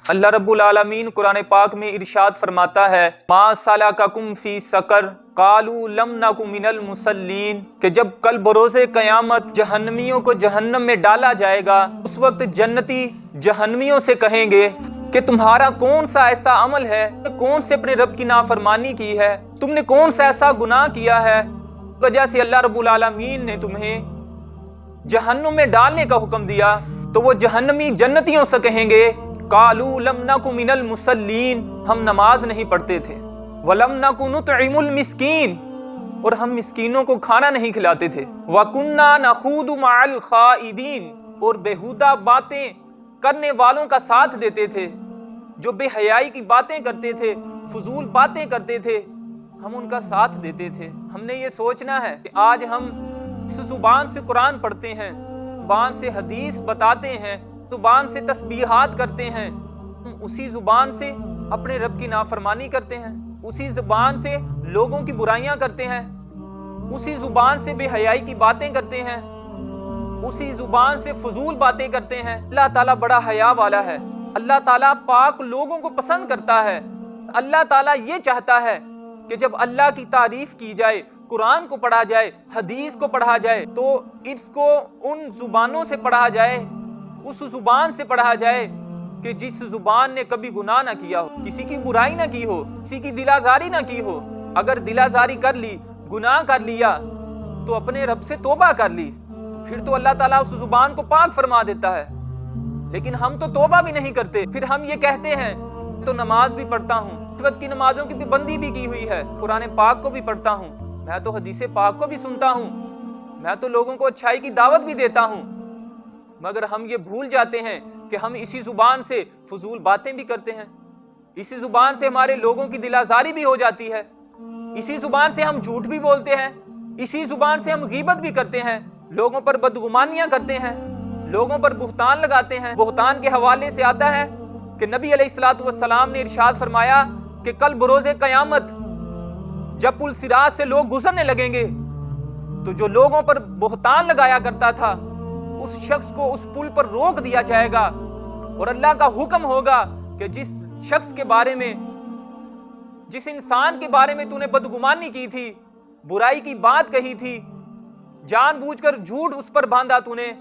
اللہ رب العالمین قرآن پاک میں ارشاد فرماتا ہے ما سلککم فی سقر قالوا لم نک من المصلین، کہ جب کل بروز قیامت جہنمیوں کو جہنم میں ڈالا جائے گا، اس وقت جنتی جہنمیوں سے کہیں گے کہ تمہارا کون سا ایسا عمل ہے، کون سے اپنے رب کی نافرمانی کی ہے، تم نے کون سا ایسا گناہ کیا ہے وجہ سے اللہ رب العالمین نے تمہیں جہنم میں ڈالنے کا حکم دیا۔ تو وہ جہنمی جنتیوں سے کہیں گے قالوا لم نک من المصلین، ہم نماز نہیں پڑھتے تھے، ولم نک نطعم المسکین، اور ہم مسکینوں کو کھانا نہیں کھلاتے تھے، وکنا نخوض مع الخائضین، اور بیہودہ باتیں کرنے والوں کا ساتھ دیتے تھے، جو بے حیائی کی باتیں کرتے تھے، فضول باتیں کرتے تھے، ہم ان کا ساتھ دیتے تھے۔ ہم نے یہ سوچنا ہے کہ آج ہم اس زبان سے قرآن پڑھتے ہیں، زبان سے حدیث بتاتے ہیں، زبان سے تسبیحات کرتے ہیں، ہم اسی زبان سے اپنے رب کی نافرمانی کرتے ہیں، اسی زبان سے لوگوں کی برائیاں کرتے ہیں، اسی زبان سے بے حیائی کی باتیں کرتے ہیں، اسی زبان سے فضول باتیں کرتے ہیں۔ اللہ تعالیٰ بڑا حیا والا ہے، اللہ تعالیٰ پاک لوگوں کو پسند کرتا ہے۔ اللہ تعالیٰ یہ چاہتا ہے کہ جب اللہ کی تعریف کی جائے، قرآن کو پڑھا جائے، حدیث کو پڑھا جائے، تو اس کو ان زبانوں سے پڑھا جائے، اس زبان سے پڑھا جائے کہ جس زبان نے کبھی گناہ نہ کیا ہو، کسی کی برائی نہ کی ہو، کسی کی دل آزاری نہ کی ہو۔ اگر دل آزاری کر لی، گناہ کر لیا، تو اپنے رب سے توبہ کر لی، پھر تو اللہ تعالیٰ اس زبان کو پاک فرما دیتا ہے۔ لیکن ہم تو توبہ بھی نہیں کرتے، پھر ہم یہ کہتے ہیں تو نماز بھی پڑھتا ہوں، وقت کی نمازوں کی پابندی بھی کی ہوئی ہے، قرآن پاک کو بھی پڑھتا ہوں، میں تو حدیث پاک کو بھی سنتا ہوں، میں تو لوگوں کو اچھائی کی دعوت بھی دیتا ہوں، مگر ہم یہ بھول جاتے ہیں کہ ہم اسی زبان سے فضول باتیں بھی کرتے ہیں، اسی زبان سے ہمارے لوگوں کی دل آزاری بھی ہو جاتی ہے، اسی زبان سے ہم جھوٹ بھی بولتے ہیں، اسی زبان سے ہم غیبت بھی کرتے ہیں، لوگوں پر بدگمانیاں کرتے ہیں، لوگوں پر بہتان لگاتے ہیں۔ بہتان کے حوالے سے آتا ہے کہ نبی علیہ الصلوۃ والسلام نے ارشاد فرمایا کہ کل بروز قیامت جب پل صراط سے لوگ گزرنے لگیں گے تو جو لوگوں پر بہتان لگایا کرتا تھا اس شخص کو اس پل پر روک دیا جائے گا، اور اللہ کا حکم ہوگا کہ جس شخص کے بارے میں، جس انسان کے بارے میں تو نے بدگمانی کی تھی، برائی کی بات کہی تھی، جان بوجھ کر جھوٹ اس پر باندھا تو نے،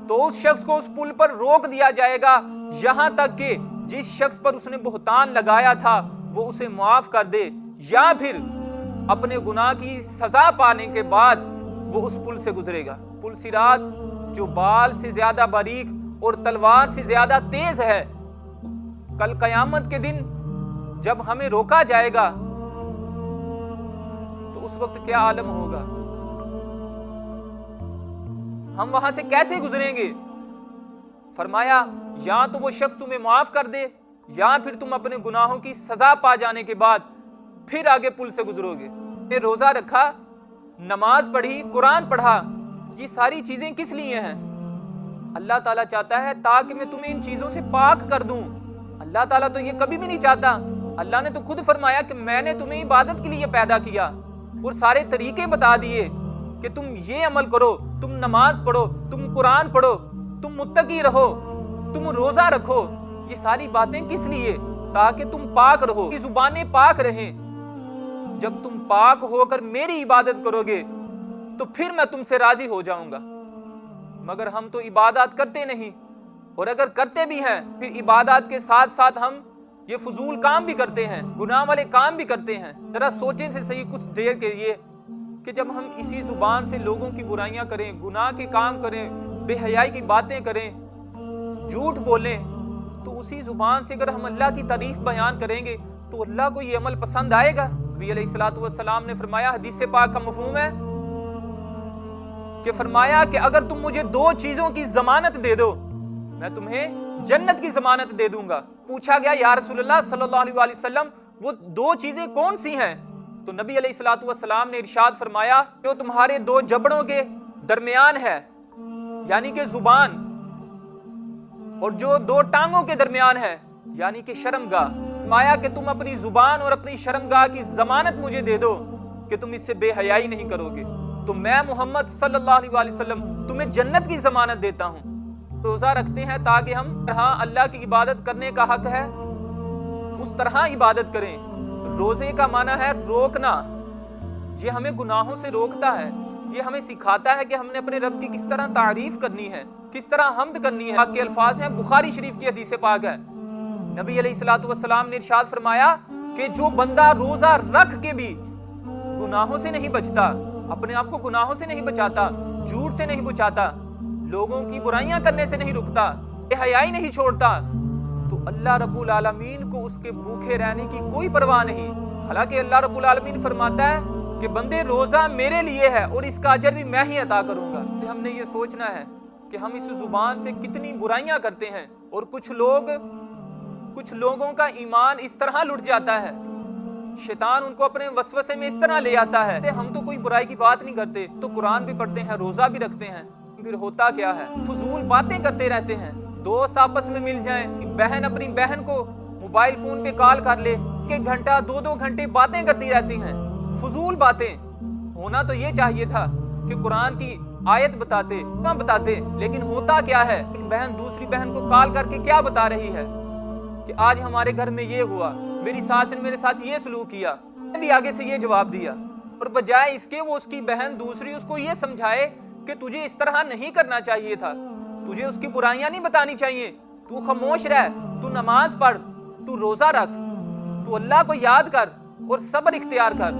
تو اس شخص کو اس پل پر روک دیا جائے گا یہاں تک کہ جس شخص پر اس نے بہتان لگایا تھا وہ اسے معاف کر دے، یا پھر اپنے گناہ کی سزا پانے کے بعد وہ اس پل سے گزرے گا۔ پل صراط جو بال سے زیادہ باریک اور تلوار سے زیادہ تیز ہے، کل قیامت کے دن جب ہمیں روکا جائے گا تو اس وقت کیا عالم ہوگا، ہم وہاں سے کیسے گزریں گے؟ فرمایا یا تو وہ شخص تمہیں معاف کر دے، یا پھر تم اپنے گناہوں کی سزا پا جانے کے بعد پھر آگے پل سے گزرو گے۔ روزہ رکھا، نماز پڑھی، قرآن پڑھا، یہ ساری چیزیں کس لیے ہیں؟ اللہ تعالیٰ چاہتا ہے تاکہ میں تمہیں ان چیزوں سے پاک کر دوں۔ اللہ تعالیٰ تو یہ کبھی بھی نہیں چاہتا، اللہ نے تو خود فرمایا کہ میں نے تمہیں عبادت کے لیے پیدا کیا اور سارے طریقے بتا دیے کہ تم یہ عمل کرو، تم نماز پڑھو، تم قرآن پڑھو، تم متقی رہو، تم روزہ رکھو۔ یہ ساری باتیں کس لیے؟ تاکہ تم پاک رہو، زبانیں پاک رہیں۔ جب تم پاک ہو کر میری عبادت کرو گے تو پھر میں تم سے راضی ہو جاؤں گا، مگر ہم تو عبادات کرتے نہیں، اور اگر کرتے بھی ہیں پھر عبادات کے ساتھ ساتھ ہم یہ فضول کام بھی کرتے ہیں، گناہ والے کام بھی کرتے ہیں۔ ذرا سوچیں سے صحیح کچھ دیر کے لیے کہ جب ہم اسی زبان سے لوگوں کی برائیاں کریں، گناہ کے کام کریں، بے حیائی کی باتیں کریں، جھوٹ بولیں، تو اسی زبان سے اگر ہم اللہ کی تعریف بیان کریں گے تو اللہ کو یہ عمل پسند آئے گا؟ نبی علیہ الصلوۃ والسلام نے فرمایا، حدیث پاک کا مفہوم ہے کہ فرمایا کہ اگر تم مجھے دو چیزوں کی ضمانت دے دو میں تمہیں جنت کی ضمانت دے دوں گا۔ پوچھا گیا یا رسول اللہ صلی اللہ علیہ وآلہ وسلم وہ دو چیزیں کون سی ہیں؟ تو نبی علیہ الصلوۃ والسلام نے ارشاد فرمایا جو تمہارے دو جبڑوں کے درمیان ہے، یعنی کہ زبان، اور جو دو ٹانگوں کے درمیان ہے یعنی کہ شرمگاہ۔ فرمایا کہ تم اپنی زبان اور اپنی شرمگاہ کی ضمانت مجھے دے دو کہ تم اس سے بے حیائی نہیں کرو گے، تو میں محمد صلی اللہ علیہ وآلہ وسلم تمہیں جنت کی ضمانت دیتا ہوں۔ روزہ رکھتے ہیں تاکہ ہم جہاں اللہ کی عبادت کرنے کا حق ہے اس طرح عبادت کریں۔ روزے کا معنی ہے روکنا، یہ ہمیں گناہوں سے روکتا ہے، یہ ہمیں سکھاتا ہے کہ ہم نے اپنے رب کی کس طرح تعریف کرنی ہے، کس طرح حمد کرنی ہے۔ پاک کے الفاظ ہیں، بخاری شریف کی حدیث پاک ہے، نبی علیہ الصلوۃ والسلام نے ارشاد فرمایا کہ جو بندہ روزہ رکھ کے بھی گناہوں سے نہیں بچتا، اپنے آپ کو گناہوں سے نہیں بچاتا، جھوٹ سے نہیں بچاتا، لوگوں کی برائیاں کرنے سے نہیں رکتا، بے حیائی نہیں چھوڑتا، تو اللہ رب العالمین کو اس کے بھوکے رہنے کی کوئی پرواہ نہیں۔ حالانکہ اللہ رب العالمین فرماتا ہے کہ بندے روزہ میرے لیے ہے اور اس کا اجر بھی میں ہی عطا کروں گا۔ ہم نے یہ سوچنا ہے کہ ہم اس زبان سے کتنی برائیاں کرتے ہیں، اور کچھ لوگوں کا ایمان اس طرح لٹ جاتا ہے، شیطان ان کو اپنے وسوسے میں اس طرح لے آتا ہے، ہم تو کوئی برائی کی بات نہیں کرتے، تو قرآن بھی پڑھتے ہیں، روزہ بھی رکھتے ہیں، پھر ہوتا کیا ہے؟ فضول باتیں کرتے رہتے ہیں۔ دوست آپس میں مل جائیں، بہن اپنی بہن کو موبائل فون پہ کال کر لے، 1 گھنٹہ 2 گھنٹے باتیں کرتی رہتی ہیں، فضول باتیں۔ ہونا تو یہ چاہیے تھا کہ قرآن کی آیت بتاتے، لیکن ہوتا کیا ہے؟ ایک بہن دوسری بہن کو کال کر کے کیا بتا رہی ہے کہ آج ہمارے گھر میں یہ ہوا، میری ساس نے میرے ساتھ یہ سلوک کیا، میں بھی آگے سے یہ جواب دیا، اور بجائے اس کے وہ اس کی بہن دوسری اس کو یہ سمجھائے کہ تجھے اس طرح نہیں کرنا چاہیے تھا، تجھے اس کی برائیاں نہیں بتانی چاہیے، تو خاموش رہ، تو نماز پڑھ، تو روزہ رکھ، تو اللہ کو یاد کر اور صبر اختیار کر،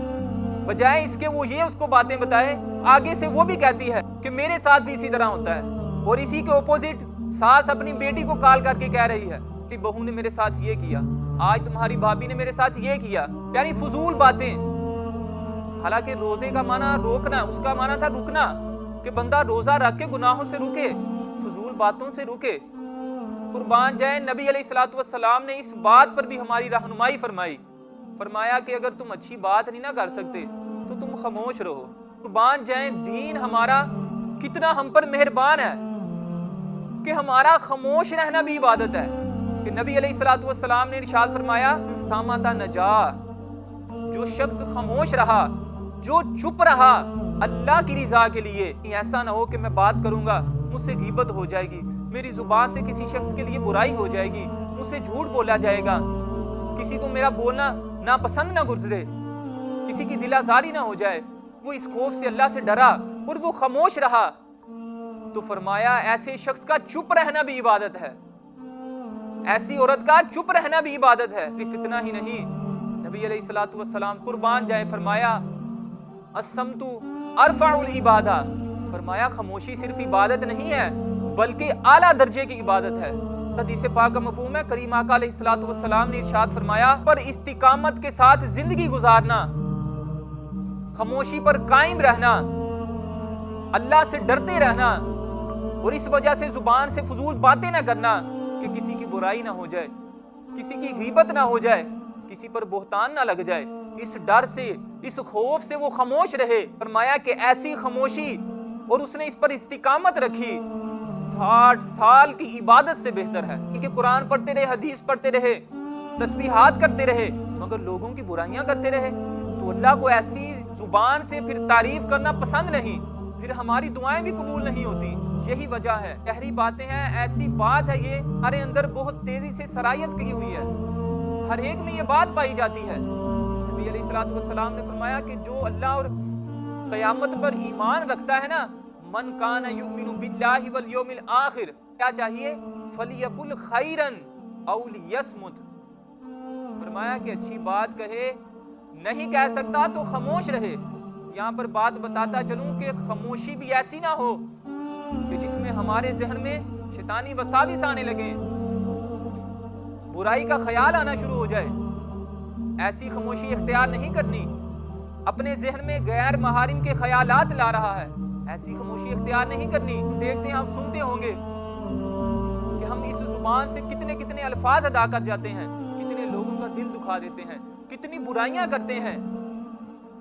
بجائے اس کے وہ یہ اس کو باتیں بتائے، آگے سے وہ بھی کہتی ہے کہ میرے ساتھ بھی اسی طرح ہوتا ہے، اور اسی کے اپوزٹ ساس اپنی بیٹی کو کال کر کے کہہ رہی ہے کہ بہو نے میرے ساتھ یہ کیا، آج تمہاری بھابی نے میرے ساتھ یہ کیا، یعنی فضول باتیں۔ حالانکہ روزے کا معنی روکنا، اس کا معنی تھا رکنا، کہ بندہ روزہ رکھ کے گناہوں سے رکے، فضول باتوں سے رکے۔ قربان جائیں، نبی علیہ الصلوۃ والسلام نے اس بات پر بھی ہماری رہنمائی فرمایا کہ اگر تم اچھی بات نہیں نہ کر سکتے تو تم خاموش رہو۔ قربان جائیں، دین ہمارا کتنا ہم پر مہربان ہے کہ ہمارا خاموش رہنا بھی عبادت ہے، کہ نبی علیہ الصلوۃ والسلام نے ارشاد فرمایا سامت نجا، جو شخص خاموش رہا، جو چپ رہا اللہ کی رضا کے لیے۔ ایسا نہ ہو کہ میں بات کروں گا مجھ سے غیبت ہو جائے گی، میری زبان سے کسی شخص کے لیے برائی ہو جائے گی، مجھ سے جھوٹ بولا جائے گا، کسی کو میرا بولنا ناپسند نہ گزرے، کسی کی دل آزاری نہ ہو جائے۔ وہ اس خوف سے اللہ سے ڈرا اور وہ خاموش رہا، تو فرمایا ایسے شخص کا چپ رہنا بھی عبادت ہے، ایسی عورت کا چپ رہنا بھی عبادت ہے۔ فتنہ ہی نہیں، نبی علیہ الصلوۃ والسلام قربان جائے فرمایا الصمت ارفع العبادہ، فرمایا خاموشی صرف عبادت نہیں ہے بلکہ اعلیٰ درجے کی عبادت ہے۔ حدیث پاک کا مفہوم ہے، کریم آقا علیہ الصلوۃ والسلام نے ارشاد فرمایا پر استقامت کے ساتھ زندگی گزارنا، خاموشی پر قائم رہنا، اللہ سے ڈرتے رہنا، اور اس وجہ سے زبان سے فضول باتیں نہ کرنا کہ کسی کی برائی نہ ہو جائے، کسی کی غیبت نہ ہو جائے، کسی پر بہتان نہ لگ جائے، اس ڈر سے، اس خوف سے وہ خاموش رہے۔ فرمایا کہ ایسی خاموشی، اور اس نے اس پر استقامت رکھی، 60 سال کی عبادت سے بہتر ہے۔ کہ قرآن پڑھتے رہے، حدیث پڑھتے رہے، تسبیحات کرتے رہے، مگر لوگوں کی برائیاں کرتے رہے، تو اللہ کو ایسی زبان سے پھر تعریف کرنا پسند نہیں، پھر ہماری دعائیں بھی قبول نہیں ہوتی۔ یہی وجہ ہے، گہری باتیں ہیں، ایسی بات ہے یہ ہمارے اندر بہت تیزی سے سرایت کی ہوئی ہے، ہر ایک میں یہ بات پائی جاتی ہے۔ نبی علیہ الصلوۃ والسلام نے فرمایا کہ جو اللہ اور قیامت پر ایمان رکھتا ہے نا، من کان یؤمن باللہ والیوم الآخر، کیا چاہیے؟ فلیقل خیرا او لیصمت، فرمایا کہ اچھی بات کہے، نہیں کہہ سکتا تو خاموش رہے۔ یہاں پر بات بتاتا چلوں کہ خاموشی بھی ایسی نہ ہو کہ جس میں ہمارے ذہن میں شیطانی وساوس آنے لگیں، برائی کا خیال آنا شروع ہو جائے، ایسی خاموشی اختیار نہیں کرنی۔ اپنے ذہن میں غیر محارم کے خیالات لا رہا ہے، ایسی خاموشی اختیار نہیں کرنی۔ دیکھتے ہیں، ہم سنتے ہوں گے کہ ہم اس زبان سے کتنے الفاظ ادا کر جاتے ہیں، کتنے لوگوں کا دل دکھا دیتے ہیں، کتنی برائیاں کرتے ہیں۔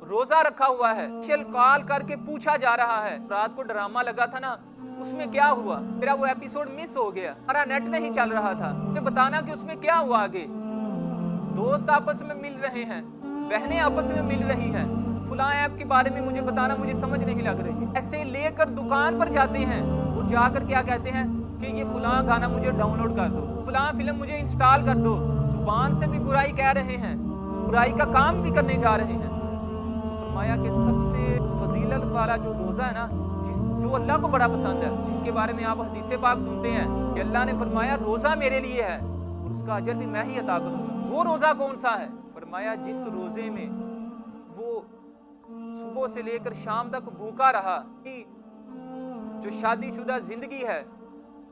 روزہ رکھا ہوا ہے، چل کال کر کے پوچھا جا رہا ہے، رات کو ڈرامہ لگا تھا نا، اس میں کیا ہوا؟ میرا وہ ایپیسوڈ مس ہو گیا، ہمارا نیٹ نہیں چل رہا تھا، مجھے بتانا کہ اس میں کیا ہوا آگے۔ دوست آپس میں مل رہے ہیں، بہنیں آپس میں مل رہی ہیں، فلاں ایپ کے بارے میں مجھے بتانا، مجھے سمجھ نہیں لگ رہی۔ ایسے لے کر دکان پر جاتے ہیں، وہ جا کر کیا کہتے ہیں؟ کہ یہ فلاں گانا مجھے ڈاؤن لوڈ کر دو، فلاں فلم مجھے انسٹال کر دو، زبان سے بھی برائی کہہ رہے ہیں، برائی کا کام بھی کرنے جا رہے ہیں۔ تو فرمایا کہ سب سے فضیلت والا جو روزہ ہے نا، جو اللہ کو بڑا پسند ہے، جس کے بارے میں آپ حدیث پاک سنتے ہیں کہ اللہ نے فرمایا روزہ میرے لیے ہے اور اس کا اجر بھی میں ہی عطا کروں گا، وہ روزہ کون سا ہے؟ فرمایا جس روزے میں وہ صبح سے لے کر شام تک بھوکا رہا، جو شادی شدہ زندگی ہے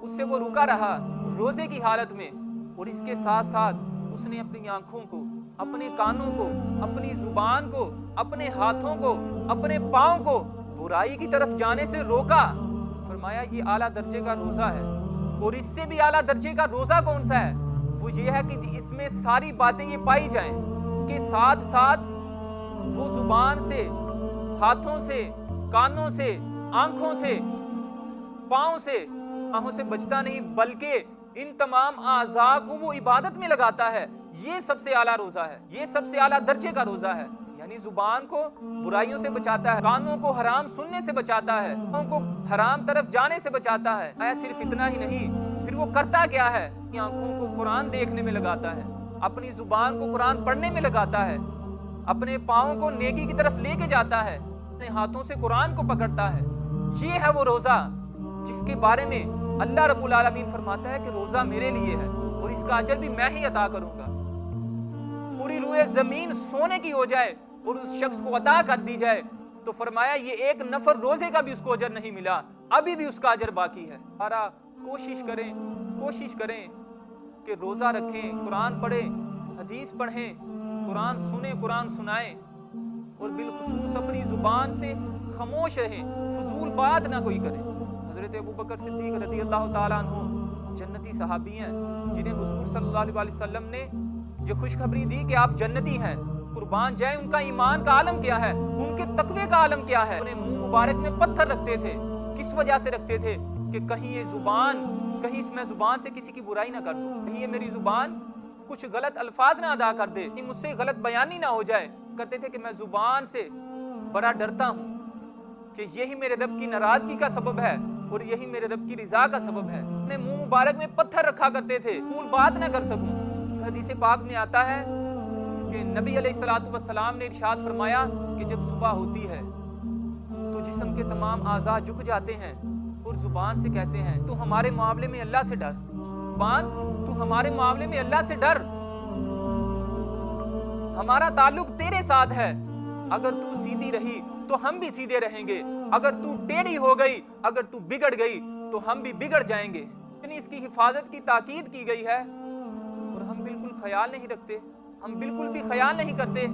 اس سے وہ رکا رہا روزے کی حالت میں، اور اس کے ساتھ ساتھ اس نے اپنی آنکھوں کو، اپنے کانوں کو، اپنی زبان کو، اپنے ہاتھوں کو، اپنے پاؤں کو برائی کی طرف جانے سے روکا۔ فرمایا یہ اعلیٰ درجے کا روزہ ہے۔ اور اس سے بھی اعلیٰ درجے کا روزہ کون سا ہے؟ وہ یہ ہے کہ اس میں ساری باتیں یہ پائی جائیں، اس کے ساتھ ساتھ وہ زبان سے، ہاتھوں سے، کانوں سے، آنکھوں سے، پاؤں سے، آنکھوں سے بچتا نہیں بلکہ ان تمام اعضاء کو وہ عبادت میں لگاتا ہے۔ یہ سب سے اعلیٰ روزہ ہے، یہ سب سے اعلیٰ درجے کا روزہ ہے۔ یعنی زبان کو برائیوں سے بچاتا ہے، کانوں کو حرام سننے سے بچاتا ہے، آنکھوں کو حرام طرف جانے سے بچاتا ہے۔ صرف اتنا ہی نہیں، پھر وہ کرتا کیا ہے؟ اپنی آنکھوں کو قرآن دیکھنے میں لگاتا ہے، اپنی زبان کو قرآن پڑھنے میں لگاتا ہے، اپنے پاؤں کو نیکی کی طرف لے کے جاتا ہے، اپنے ہاتھوں سے قرآن کو پکڑتا ہے۔ یہ ہے وہ روزہ جس کے بارے میں اللہ رب العالمین فرماتا ہے کہ روزہ میرے لیے ہے اور اس کا اجر بھی میں ہی عطا کروں گا۔ پوری روئے زمین سونے کی ہو جائے اور اس شخص کو عطا کر دی جائے تو فرمایا یہ ایک نفر روزے کا بھی اس کو اجر نہیں ملا، ابھی بھی اس کا اجر باقی ہے۔ کوشش کریں کہ روزہ رکھیں، قرآن پڑھیں، حدیث پڑھیں، قرآن سنیں، قرآن سنائیں، اور بالخصوص اپنی زبان سے خاموش رہیں، فضول بات نہ کوئی کرے۔ حضرت ابوبکر صدیق رضی اللہ تعالیٰ عنہ جنتی صحابی ہیں جنہیں حضور صلی اللہ علیہ وسلم نے یہ خوشخبری دی کہ آپ جنتی ہیں۔ قربان جائیں ان کا ایمان کا عالم کیا ہے، ان کے تقوی کا عالم کیا ہے۔ انہیں منہ مبارک میں پتھر رکھتے تھے، کس وجہ سے رکھتے تھے؟ کہ کہیں یہ زبان، کہیں اس میں زبان سے کسی کی برائی نہ کر دوں، کہیں یہ میری زبان کچھ غلط الفاظ نہ ادا کر دے، مجھ سے غلط بیانی نہ ہو جائے۔ کہتے تھے کہ میں زبان سے بڑا ڈرتا ہوں کہ یہی میرے رب کی ناراضگی کا سبب ہے اور یہی میرے رب کی رضا کا سبب ہے۔ اپنے منہ مبارک میں پتھر رکھا کرتے تھے، پھول بات نہ کر سکوں۔ حدیث پاک میں آتا ہے کہ نبی علیہ الصلوۃ والسلام نے ارشاد فرمایا کہ جب صبح ہوتی ہے تو جسم کے تمام اعضاء جھک جاتے ہیں اور زبان سے کہتے ہیں تو ہمارے معاملے میں اللہ سے ڈر، زبان تو ہمارے معاملے میں اللہ سے ڈر، ہمارا تعلق تیرے ساتھ ہے، اگر تو سیدھی رہی تو ہم بھی سیدھے رہیں گے، اگر تو ٹیڑھی ہو گئی، اگر تو بگڑ گئی تو ہم بھی بگڑ جائیں گے۔ یعنی اس کی حفاظت کی تاکید کی گئی ہے اور ہم بالکل خیال نہیں رکھتے، ہم بالکل بھی خیال نہیں کرتے۔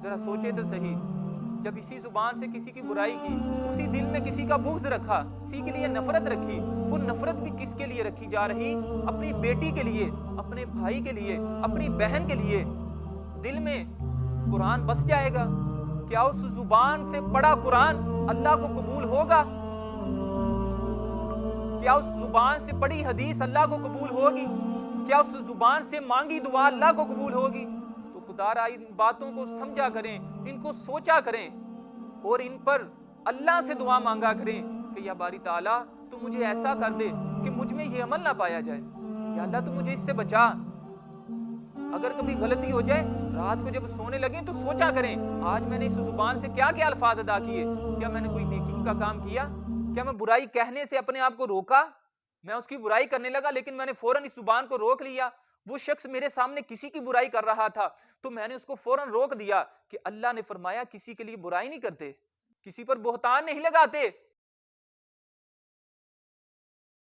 ذرا سوچے تو صحیح، جب اسی زبان سے کسی کی برائی کی، اسی دل میں کسی کا بغض رکھا، کسی کے لیے نفرت رکھی، وہ نفرت بھی کس کے لیے رکھی جا رہی؟ اپنی بیٹی کے لیے، اپنے بھائی کے لیے، اپنی بہن کے لیے۔ دل میں قرآن بس جائے گا؟ کیا اس زبان سے پڑھا قرآن اللہ کو قبول ہوگا؟ کیا اس زبان سے پڑھی حدیث اللہ کو قبول ہوگی؟ کیا اس زبان سے مانگی دعا اللہ کو قبول ہوگی؟ تو خدا را ان باتوں کو سمجھا کریں، ان کو سوچا کریں اور ان پر اللہ سے دعا مانگا کریں کہ یا باری تعالیٰ تو مجھے ایسا کر دے کہ مجھ میں یہ عمل نہ پایا جائے، یا اللہ تو مجھے اس سے بچا۔ اگر کبھی غلطی ہو جائے، رات کو جب سونے لگیں تو سوچا کریں آج میں نے اس زبان سے کیا کیا الفاظ ادا کیے، کیا میں نے کوئی نیکی کا کام کیا، کیا میں برائی کہنے سے اپنے آپ کو روکا، میں اس کی برائی کرنے لگا لیکن میں نے فوراً اس زبان کو روک لیا۔ وہ شخص میرے سامنے کسی کی برائی کر رہا تھا تو میں نے اس کو فوراً روک دیا کہ اللہ نے فرمایا کسی کے لیے برائی نہیں کرتے، کسی پر بہتان نہیں لگاتے،